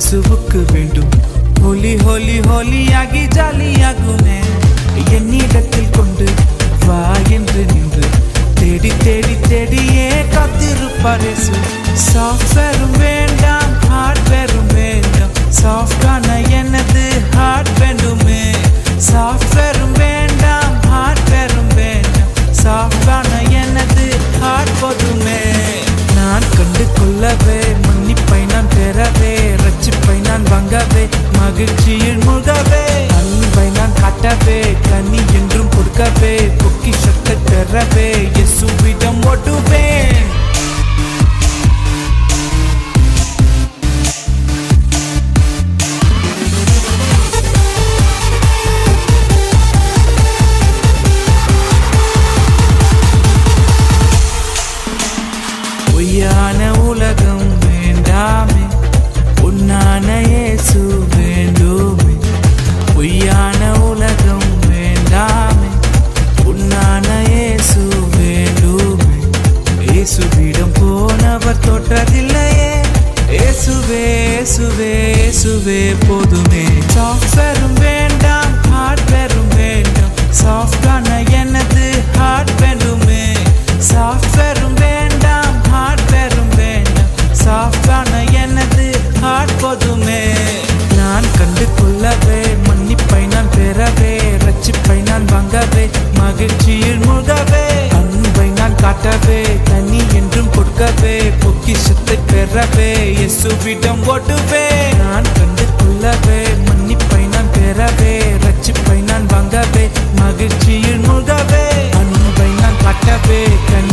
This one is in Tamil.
இயேசுவுக்கு வேண்டும். ஹோலி ஹோலி ஹோலியாகி ஜாலியாகுமே. என்னிடத்தில் கொண்டு வா என்று நின்று தேடி தேடி தேடியே காத்திருப்பார் இயேசு. சாஃப்ட்வேரும் வேண்டாம், ஹார்ட்வேரும் வேண்டாம், சாஃப்டான எனது ஹார்ட் வேண்டுமே. சாஃப்ட்வேரும் வேண்டாம், ஹார்ட்வேரும் வேண்டாம், சாஃப்டான எனது ஹார்ட் போதுமே. நான் கண்டு கொள்ளவே, மன்னிப்பை நான் பெறவே, ரட்சிப்பை நான் வாங்கவே, மகிழ்ச்சியில் மூழ்கவே, அன்பை நான் காட்டவே, கனி என்றும் கொடுக்கவே, பொக்கிஷத்தை பெறவே, இயேசுவிடம் ஓடுவேன். பொய்யான உலகம் வேண்டாமே, பொன்னான இயேசு வேண்டுமே. பொய்யான உலகம் வேண்டாமே, பொன்னான இயேசு வேண்டுமே. இயேசுவிடம் போனவர் தோற்றதில்லையே, இயேசுவே இயேசுவே இயேசுவே போதுமே. சாஃப்ட்வேரும் வேண்டாம், ஹார்ட்வேரும் வேண்டாம், சாஃப்டான எனது ஹார்ட் வேண்டுமே. சாஃப்ட்வேரும் வேண்டாம், ஹார்ட்வேரும் வேண்டாம், சாஃப்டான எனது ஹார்ட் போதுமே. நான் கண்டு கொள்ளவே, மன்னிப்பை நான் பெறவே, ரட்சிப்பை நான் வாங்கவே, மகிழ்ச்சியில் மூழ்கவே, அன்பை நான் காட்டவே, கனி என்றும் கொடுக்கவே, பொக்கிஷத்தை பெறவே, இயேசுவிடம் ஓடுவே. நான் கண்டு கொள்ளவே, மன்னிப்பை நான் பெறவே, ரட்சிப்பை நான் வாங்கவே, மகிழ்ச்சியில் மூழ்கவே, அன்பை நான் காட்டவே, கனி